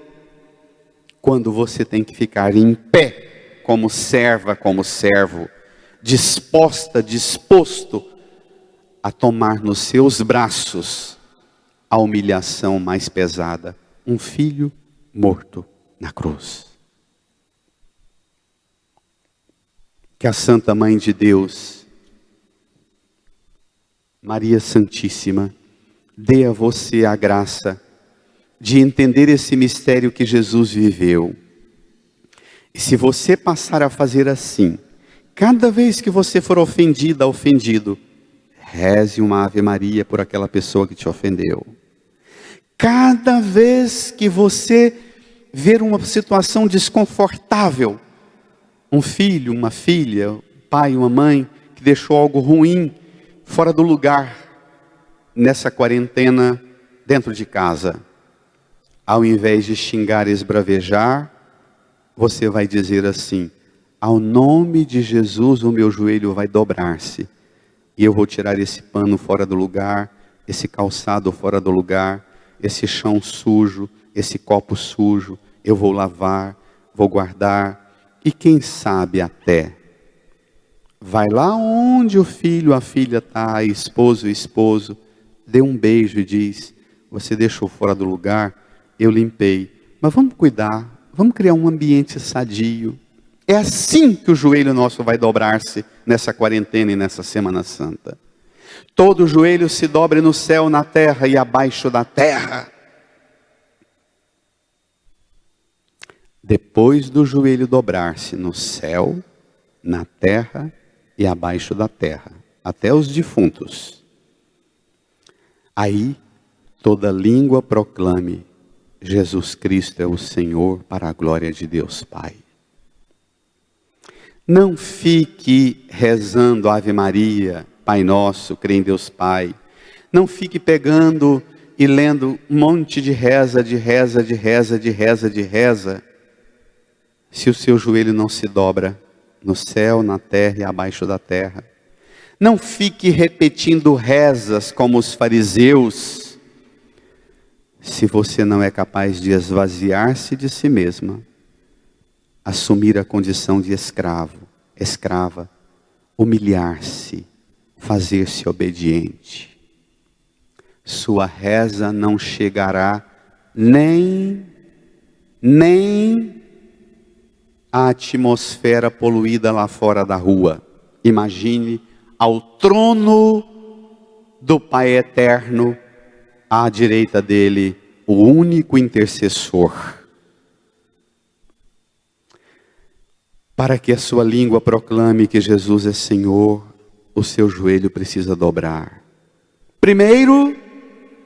quando você tem que ficar em pé, como serva, como servo, disposto a tomar nos seus braços a humilhação mais pesada, um filho morto na cruz. Que a Santa Mãe de Deus, Maria Santíssima, dê a você a graça de entender esse mistério que Jesus viveu. E se você passar a fazer assim, cada vez que você for ofendida, ofendido, reze uma Ave Maria por aquela pessoa que te ofendeu. Cada vez que você ver uma situação desconfortável, um filho, uma filha, um pai, uma mãe, que deixou algo ruim, fora do lugar, nessa quarentena, dentro de casa, ao invés de xingar e esbravejar, você vai dizer assim, ao nome de Jesus o meu joelho vai dobrar-se, e eu vou tirar esse pano fora do lugar, esse calçado fora do lugar, esse chão sujo, esse copo sujo, eu vou lavar, vou guardar, e quem sabe até, vai lá onde o filho, a filha está, o esposo, dê um beijo e diz, você deixou fora do lugar, eu limpei, mas vamos cuidar, vamos criar um ambiente sadio. É assim que o joelho nosso vai dobrar-se nessa quarentena e nessa Semana Santa. Todo joelho se dobre no céu, na terra e abaixo da terra. Depois do joelho dobrar-se no céu, na terra e abaixo da terra, até os defuntos. Aí toda língua proclame, Jesus Cristo é o Senhor, para a glória de Deus Pai. Não fique rezando Ave Maria, Pai Nosso, crê em Deus Pai. Não fique pegando e lendo um monte de reza, se o seu joelho não se dobra no céu, na terra e abaixo da terra. Não fique repetindo rezas como os fariseus, se você não é capaz de esvaziar-se de si mesma, assumir a condição de escrava, humilhar-se, fazer-se obediente. Sua reza não chegará nem à atmosfera poluída lá fora da rua. Imagine ao trono do Pai Eterno, à direita dele, o único intercessor. Para que a sua língua proclame que Jesus é Senhor, o seu joelho precisa dobrar. Primeiro,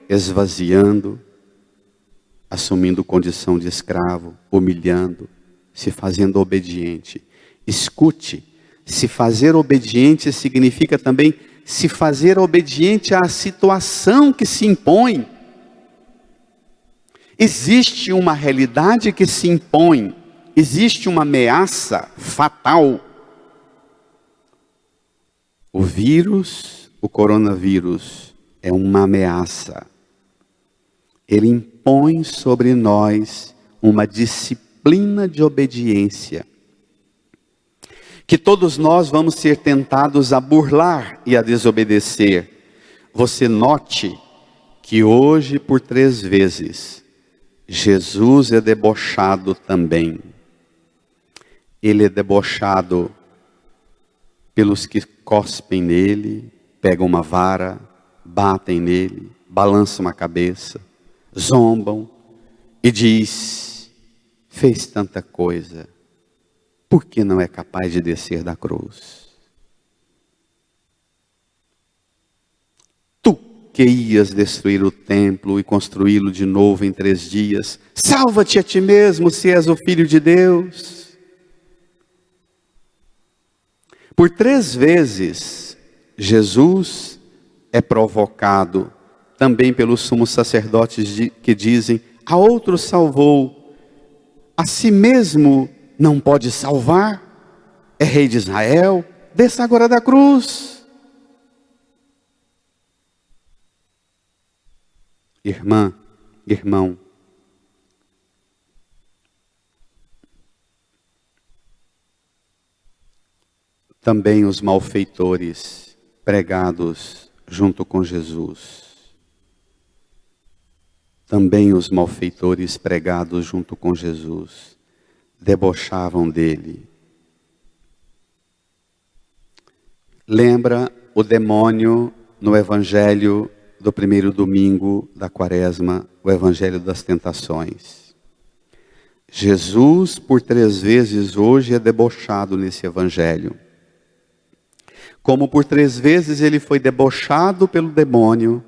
esvaziando, assumindo condição de escravo, humilhando, se fazendo obediente. Escute, se fazer obediente significa também se fazer obediente à situação que se impõe. Existe uma realidade que se impõe, existe uma ameaça fatal. O vírus, o coronavírus, é uma ameaça. Ele impõe sobre nós uma disciplina de obediência, que todos nós vamos ser tentados a burlar e a desobedecer. Você note que hoje, por 3 vezes, Jesus é debochado também. Ele é debochado pelos que cospem nele, pegam uma vara, batem nele, balançam a cabeça, zombam e diz: fez tanta coisa, por que não é capaz de descer da cruz? Tu que ias destruir o templo e construí-lo de novo em 3 dias, salva-te a ti mesmo se és o Filho de Deus. Por 3 vezes, Jesus é provocado também pelos sumos sacerdotes que dizem: a outro salvou, a si mesmo não pode salvar, é rei de Israel, desça agora da cruz. Irmã, irmão, também os malfeitores pregados junto com Jesus. Também os malfeitores pregados junto com Jesus debochavam dele. Lembra o demônio no evangelho do primeiro domingo da quaresma, o evangelho das tentações. Jesus, por 3 vezes hoje, é debochado nesse evangelho. Como por 3 vezes ele foi debochado pelo demônio,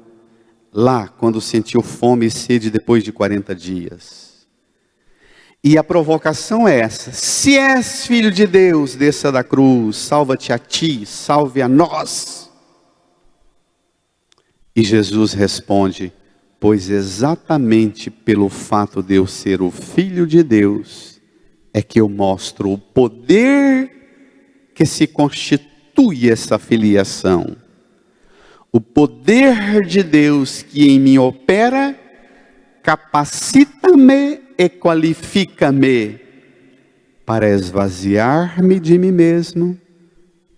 lá quando sentiu fome e sede depois de 40 dias. E a provocação é essa: se és filho de Deus, desça da cruz, salva-te a ti, salve a nós. E Jesus responde: pois exatamente pelo fato de eu ser o Filho de Deus, é que eu mostro o poder que se constitui essa filiação. O poder de Deus que em mim opera, capacita-me e qualifica-me para esvaziar-me de mim mesmo,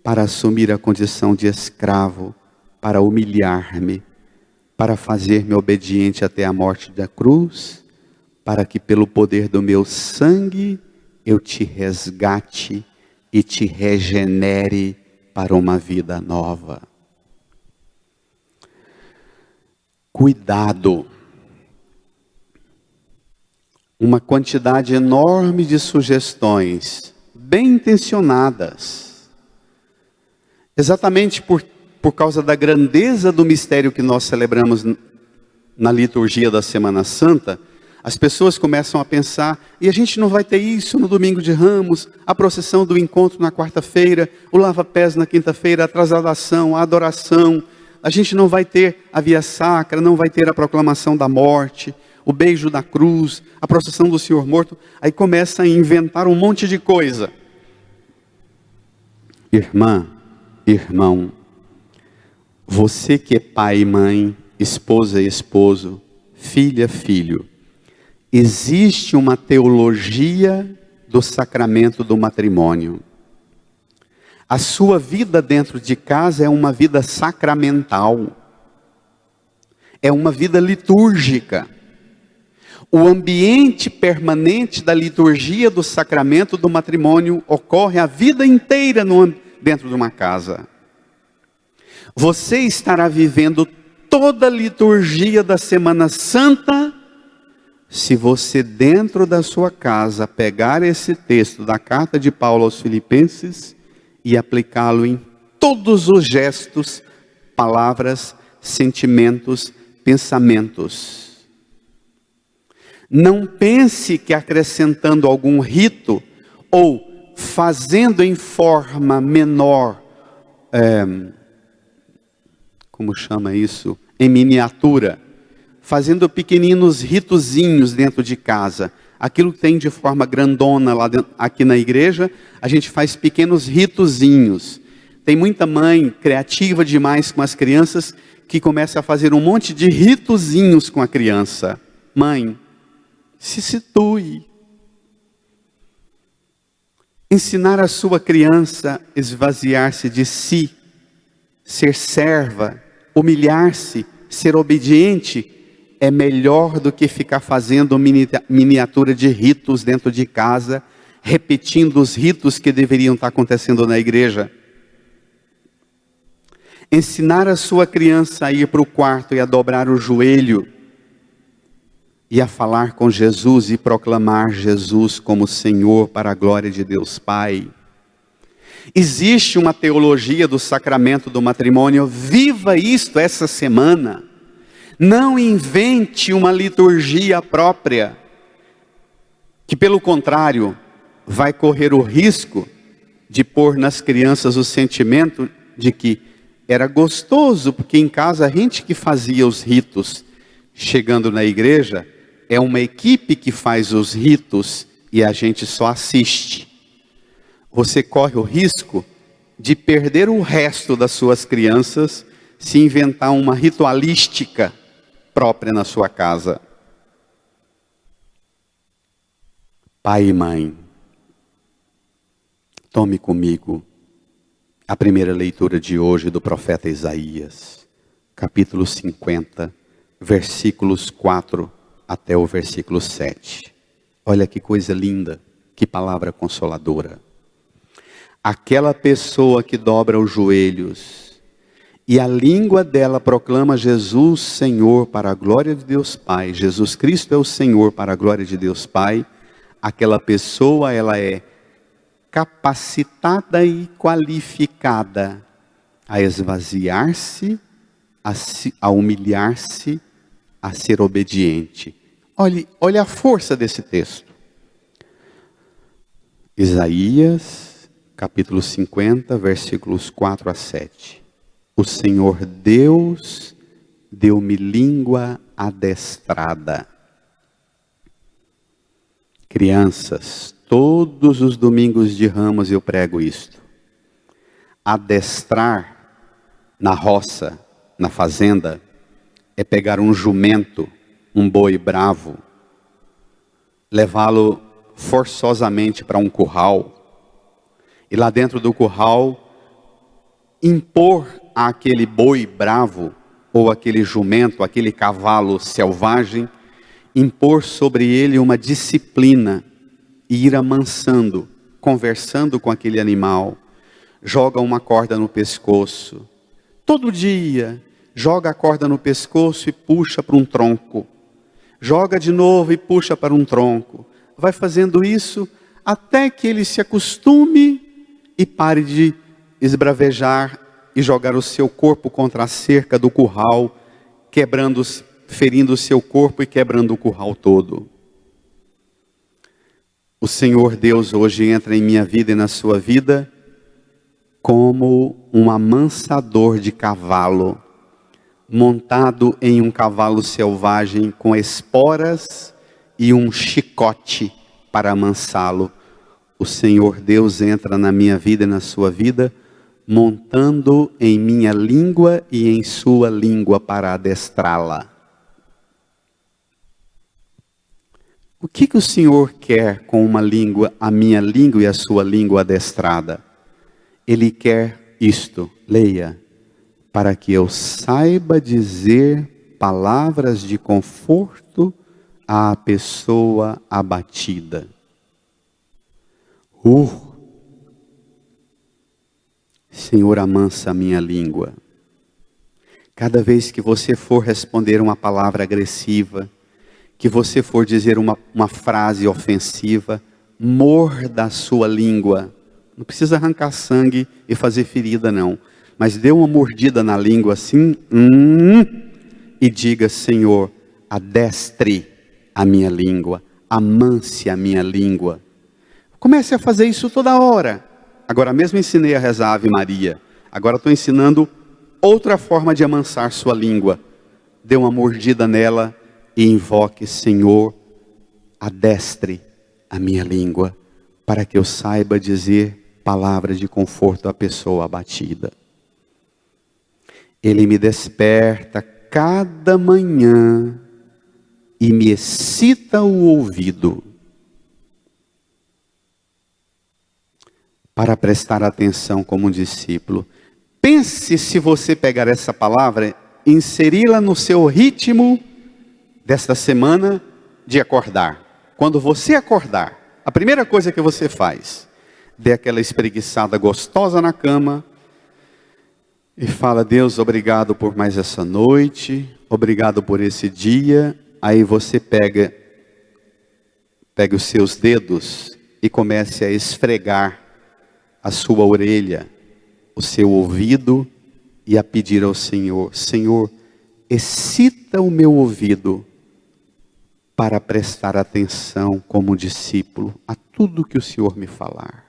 para assumir a condição de escravo, para humilhar-me, para fazer-me obediente até a morte da cruz, para que pelo poder do meu sangue eu te resgate e te regenere para uma vida nova. Cuidado! Uma quantidade enorme de sugestões, bem intencionadas, exatamente por causa da grandeza do mistério que nós celebramos na liturgia da Semana Santa, as pessoas começam a pensar: e a gente não vai ter isso no domingo de Ramos, a procissão do encontro na quarta-feira, o lava-pés na quinta-feira, a trasladação, a adoração, a gente não vai ter a via sacra, não vai ter a proclamação da morte, o beijo da cruz, a procissão do Senhor morto. Aí começa a inventar um monte de coisa. Irmã, irmão, você que é pai e mãe, esposa e esposo, filha, filho, existe uma teologia do sacramento do matrimônio. A sua vida dentro de casa é uma vida sacramental, é uma vida litúrgica. O ambiente permanente da liturgia do sacramento do matrimônio ocorre a vida inteira dentro de uma casa. Você estará vivendo toda a liturgia da Semana Santa se você dentro da sua casa pegar esse texto da carta de Paulo aos Filipenses e aplicá-lo em todos os gestos, palavras, sentimentos, pensamentos. Não pense que acrescentando algum rito ou fazendo em forma menor, como chama isso? Em miniatura, fazendo pequeninos ritozinhos dentro de casa. Aquilo que tem de forma grandona lá dentro, aqui na igreja, a gente faz pequenos ritozinhos. Tem muita mãe criativa demais com as crianças que começa a fazer um monte de ritozinhos com a criança. Mãe, se situe. Ensinar a sua criança a esvaziar-se de si, ser serva, humilhar-se, ser obediente, é melhor do que ficar fazendo miniatura de ritos dentro de casa, repetindo os ritos que deveriam estar acontecendo na igreja. Ensinar a sua criança a ir para o quarto e a dobrar o joelho, e a falar com Jesus e proclamar Jesus como Senhor para a glória de Deus Pai. Existe uma teologia do sacramento do matrimônio, viva isto essa semana. Não invente uma liturgia própria, que pelo contrário, vai correr o risco de pôr nas crianças o sentimento de que era gostoso, porque em casa a gente que fazia os ritos, chegando na igreja, é uma equipe que faz os ritos e a gente só assiste. Você corre o risco de perder o resto das suas crianças se inventar uma ritualística própria na sua casa. Pai e mãe, tome comigo a primeira leitura de hoje do profeta Isaías, capítulo 50, versículos 4 até o versículo 7. Olha que coisa linda, que palavra consoladora. Aquela pessoa que dobra os joelhos e a língua dela proclama Jesus Senhor para a glória de Deus Pai, Jesus Cristo é o Senhor para a glória de Deus Pai, aquela pessoa ela é capacitada e qualificada a esvaziar-se, a humilhar-se, a ser obediente. Olha a força desse texto. Isaías, capítulo 50, versículos 4 a 7. O Senhor Deus deu-me língua adestrada. Crianças, todos os domingos de Ramos eu prego isto. Adestrar na roça, na fazenda, é pegar um jumento, um boi bravo, levá-lo forçosamente para um curral, e lá dentro do curral, impor àquele boi bravo, ou aquele jumento, aquele cavalo selvagem, impor sobre ele uma disciplina, e ir amansando, conversando com aquele animal, joga uma corda no pescoço, todo dia, joga a corda no pescoço e puxa para um tronco. Joga de novo e puxa para um tronco. Vai fazendo isso até que ele se acostume e pare de esbravejar e jogar o seu corpo contra a cerca do curral, ferindo o seu corpo e quebrando o curral todo. O Senhor Deus hoje entra em minha vida e na sua vida como um amansador de cavalo, montado em um cavalo selvagem com esporas e um chicote para amansá-lo. O Senhor Deus entra na minha vida e na sua vida, montando em minha língua e em sua língua para adestrá-la. O que o Senhor quer com uma língua, a minha língua e a sua língua adestrada? Ele quer isto, leia, para que eu saiba dizer palavras de conforto à pessoa abatida. Senhor, amansa a minha língua. Cada vez que você for responder uma palavra agressiva, que você for dizer uma frase ofensiva, morda a sua língua. Não precisa arrancar sangue e fazer ferida, não. Mas dê uma mordida na língua assim, e diga: Senhor, adestre a minha língua, amance a minha língua. Comece a fazer isso toda hora. Agora mesmo ensinei a rezar a Ave Maria. Agora estou ensinando outra forma de amansar sua língua. Dê uma mordida nela e invoque: Senhor, adestre a minha língua, para que eu saiba dizer palavras de conforto à pessoa abatida. Ele me desperta cada manhã e me excita o ouvido para prestar atenção como um discípulo. Pense se você pegar essa palavra, inseri-la no seu ritmo desta semana de acordar. Quando você acordar, a primeira coisa que você faz, dê aquela espreguiçada gostosa na cama e fala: Deus, obrigado por mais essa noite, obrigado por esse dia. Aí você pega os seus dedos e comece a esfregar a sua orelha, o seu ouvido, e a pedir ao Senhor: Senhor, excita o meu ouvido para prestar atenção como discípulo a tudo que o Senhor me falar.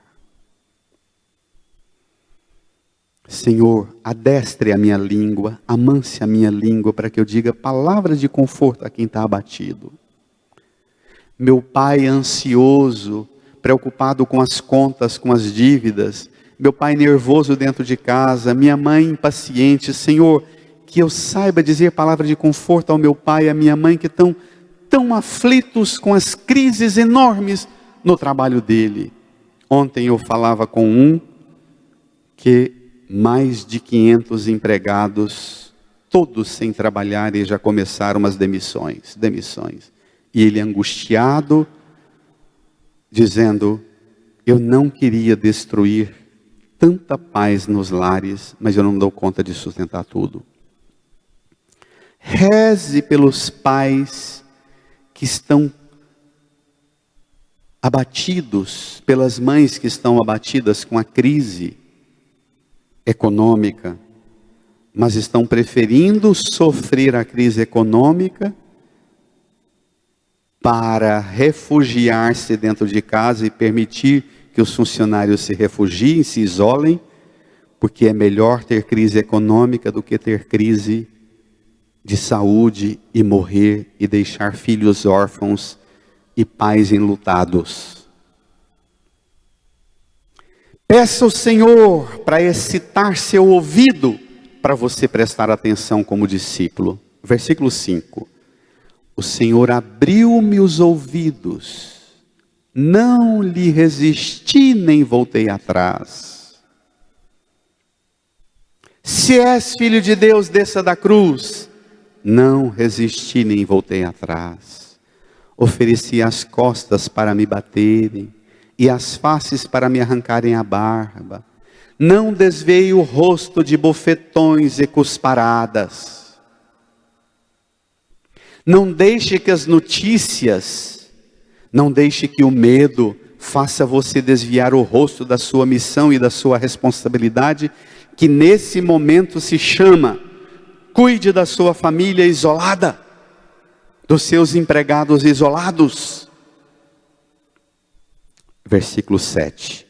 Senhor, adestre a minha língua, amance a minha língua, para que eu diga palavras de conforto a quem está abatido. Meu pai ansioso, preocupado com as contas, com as dívidas, meu pai nervoso dentro de casa, minha mãe impaciente. Senhor, que eu saiba dizer palavras de conforto ao meu pai e à minha mãe, que estão tão aflitos com as crises enormes no trabalho dele. Ontem eu falava com um que mais de 500 empregados, todos sem trabalhar, e já começaram umas demissões. E ele angustiado, dizendo: eu não queria destruir tanta paz nos lares, mas eu não dou conta de sustentar tudo. Reze pelos pais que estão abatidos, pelas mães que estão abatidas com a crise econômica, mas estão preferindo sofrer a crise econômica para refugiar-se dentro de casa e permitir que os funcionários se refugiem, se isolem, porque é melhor ter crise econômica do que ter crise de saúde e morrer e deixar filhos órfãos e pais enlutados. Peça ao Senhor para excitar seu ouvido, para você prestar atenção como discípulo. Versículo 5. O Senhor abriu-me os ouvidos, não lhe resisti nem voltei atrás. Se és filho de Deus, desça da cruz. Não resisti nem voltei atrás. Ofereci as costas para me baterem e as faces para me arrancarem a barba. Não desviei o rosto de bofetões e cusparadas. Não deixe que as notícias, não deixe que o medo faça você desviar o rosto da sua missão e da sua responsabilidade, que nesse momento se chama: cuide da sua família isolada, dos seus empregados isolados. Versículo 7.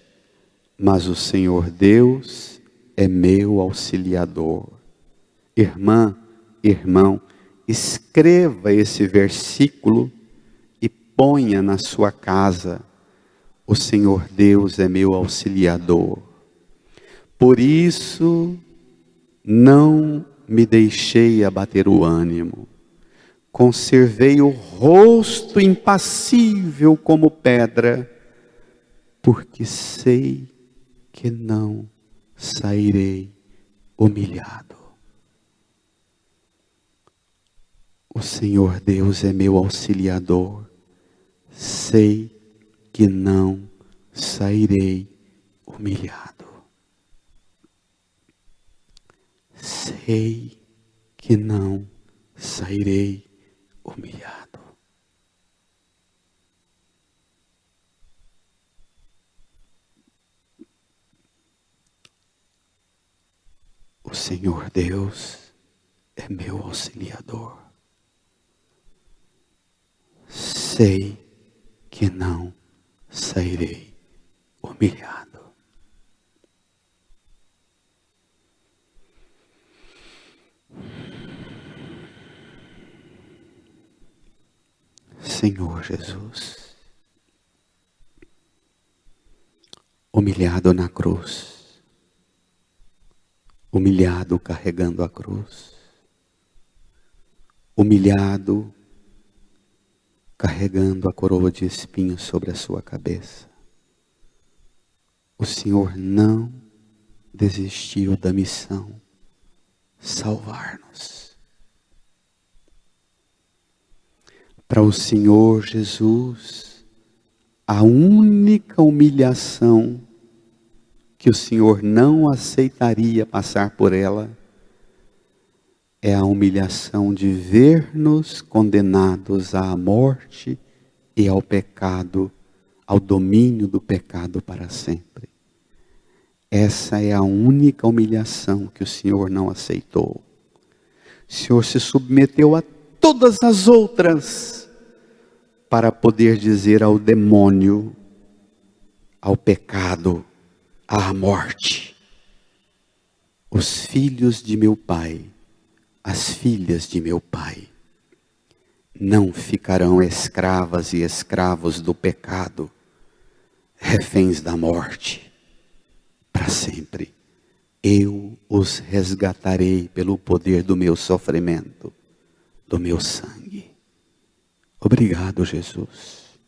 Mas o Senhor Deus é meu auxiliador. Irmã, irmão, escreva esse versículo e ponha na sua casa: o Senhor Deus é meu auxiliador. Por isso, não me deixei abater o ânimo. Conservei o rosto impassível como pedra, porque sei que não sairei humilhado. O Senhor Deus é meu auxiliador. Sei que não sairei humilhado. Sei que não sairei humilhado. O Senhor Deus é meu auxiliador. Sei que não sairei humilhado. Senhor Jesus, humilhado na cruz, humilhado carregando a cruz, humilhado carregando a coroa de espinhos sobre a sua cabeça. O Senhor não desistiu da missão, salvar-nos. Para o Senhor Jesus, a única humilhação que o Senhor não aceitaria passar por ela é a humilhação de ver-nos condenados à morte e ao pecado, ao domínio do pecado para sempre. Essa é a única humilhação que o Senhor não aceitou. O Senhor se submeteu a todas as outras para poder dizer ao demônio, ao pecado, à morte: os filhos de meu Pai, as filhas de meu Pai, não ficarão escravas e escravos do pecado, reféns da morte, para sempre. Eu os resgatarei pelo poder do meu sofrimento, do meu sangue. Obrigado, Jesus.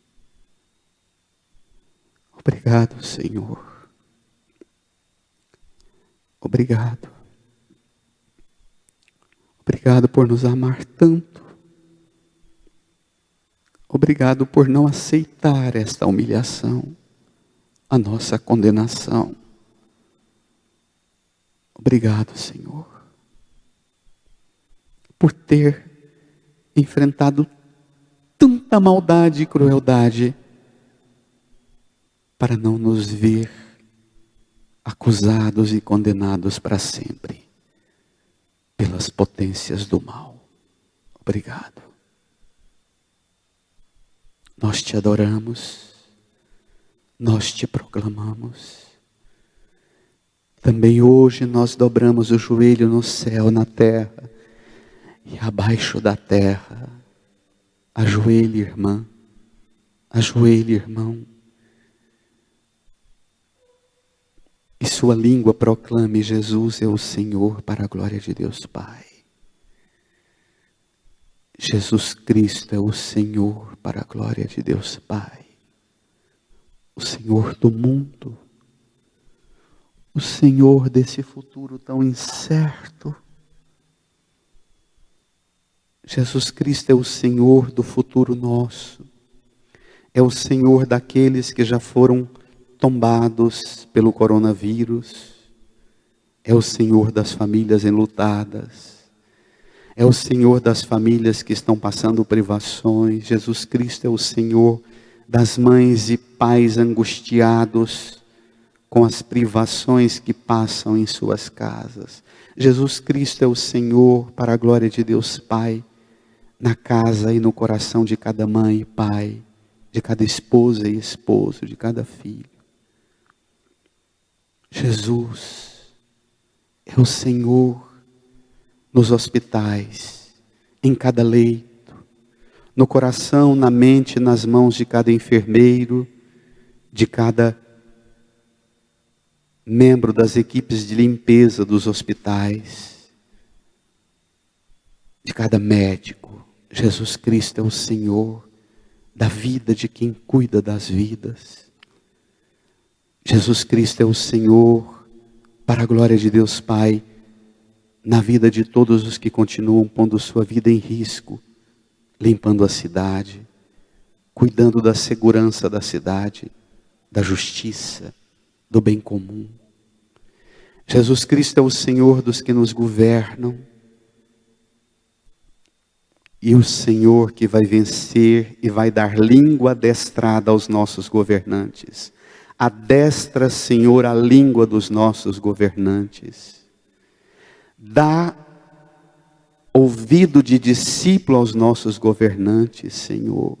Obrigado, Senhor. Obrigado. Obrigado por nos amar tanto. Obrigado por não aceitar esta humilhação, a nossa condenação. Obrigado, Senhor, por ter enfrentado tanta maldade e crueldade para não nos ver acusados e condenados para sempre pelas potências do mal. Obrigado. Nós te adoramos, nós te proclamamos. Também hoje nós dobramos o joelho no céu, na terra e abaixo da terra. Ajoelhe, irmã, ajoelhe, irmão. E sua língua proclame: Jesus é o Senhor, para a glória de Deus Pai. Jesus Cristo é o Senhor, para a glória de Deus Pai. O Senhor do mundo, o Senhor desse futuro tão incerto. Jesus Cristo é o Senhor do futuro nosso. É o Senhor daqueles que já foram tombados pelo coronavírus. É o Senhor das famílias enlutadas. É o Senhor das famílias que estão passando privações. Jesus Cristo é o Senhor das mães e pais angustiados com as privações que passam em suas casas. Jesus Cristo é o Senhor, para a glória de Deus Pai, na casa e no coração de cada mãe e pai, de cada esposa e esposo, de cada filho. Jesus é o Senhor nos hospitais, em cada leito, no coração, na mente, nas mãos de cada enfermeiro, de cada membro das equipes de limpeza dos hospitais, de cada médico. Jesus Cristo é o Senhor da vida de quem cuida das vidas. Jesus Cristo é o Senhor, para a glória de Deus Pai, na vida de todos os que continuam pondo sua vida em risco, limpando a cidade, cuidando da segurança da cidade, da justiça, do bem comum. Jesus Cristo é o Senhor dos que nos governam, e o Senhor que vai vencer e vai dar língua adestrada aos nossos governantes. Adestra, Senhor, a língua dos nossos governantes. Dá ouvido de discípulo aos nossos governantes, Senhor.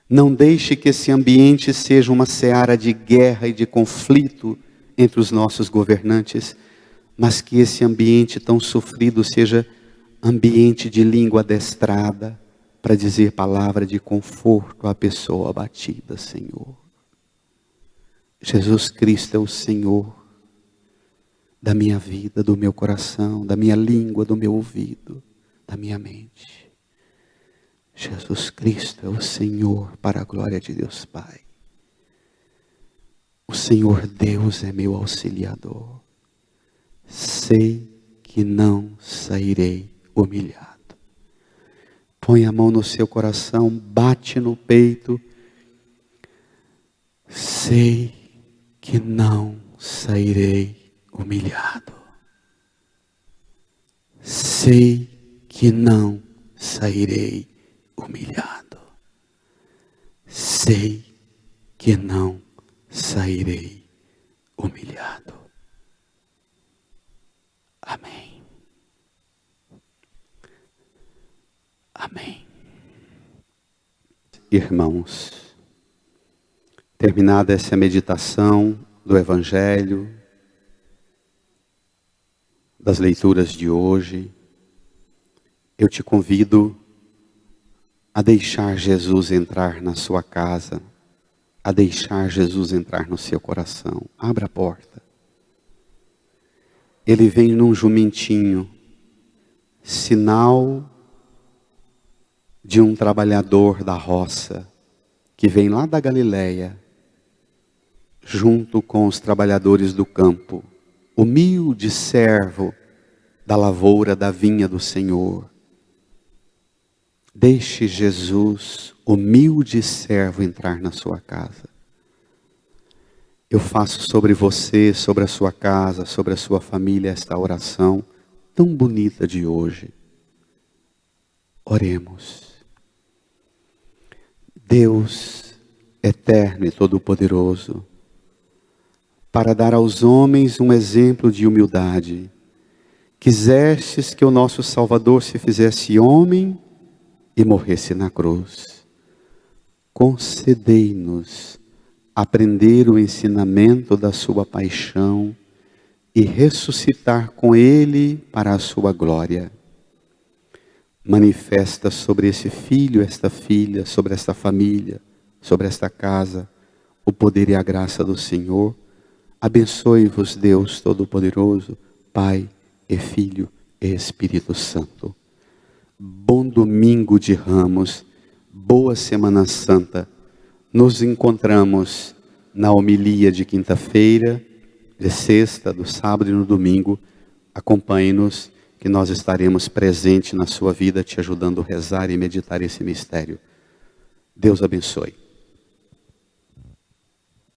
Não deixe que esse ambiente seja uma seara de guerra e de conflito entre os nossos governantes, mas que esse ambiente tão sofrido seja ambiente de língua adestrada para dizer palavra de conforto à pessoa abatida, Senhor. Jesus Cristo é o Senhor da minha vida, do meu coração, da minha língua, do meu ouvido, da minha mente. Jesus Cristo é o Senhor para a glória de Deus Pai. O Senhor Deus é meu auxiliador. Sei que não sairei humilhado. Põe a mão no seu coração, bate no peito. Sei que não sairei humilhado. Sei que não sairei humilhado. Sei que não sairei humilhado. Amém. Amém. Irmãos, terminada essa meditação do Evangelho, das leituras de hoje, eu te convido a deixar Jesus entrar na sua casa, a deixar Jesus entrar no seu coração. Abra a porta. Ele vem num jumentinho, sinal de um trabalhador da roça, que vem lá da Galileia, junto com os trabalhadores do campo, humilde servo da lavoura da vinha do Senhor. Deixe Jesus, humilde servo, entrar na sua casa. Eu faço sobre você, sobre a sua casa, sobre a sua família, esta oração tão bonita de hoje. Oremos. Deus eterno e todo-poderoso, para dar aos homens um exemplo de humildade, quisestes que o nosso Salvador se fizesse homem e morresse na cruz. Concedei-nos aprender o ensinamento da sua paixão e ressuscitar com ele para a sua glória. Manifesta sobre esse filho, esta filha, sobre esta família, sobre esta casa, o poder e a graça do Senhor. Abençoe-vos, Deus Todo-Poderoso, Pai e Filho e Espírito Santo. Bom domingo de Ramos, boa Semana Santa. Nos encontramos na homilia de quinta-feira, de sexta, do sábado e no domingo. Acompanhe-nos, que nós estaremos presentes na sua vida, te ajudando a rezar e meditar esse mistério. Deus abençoe.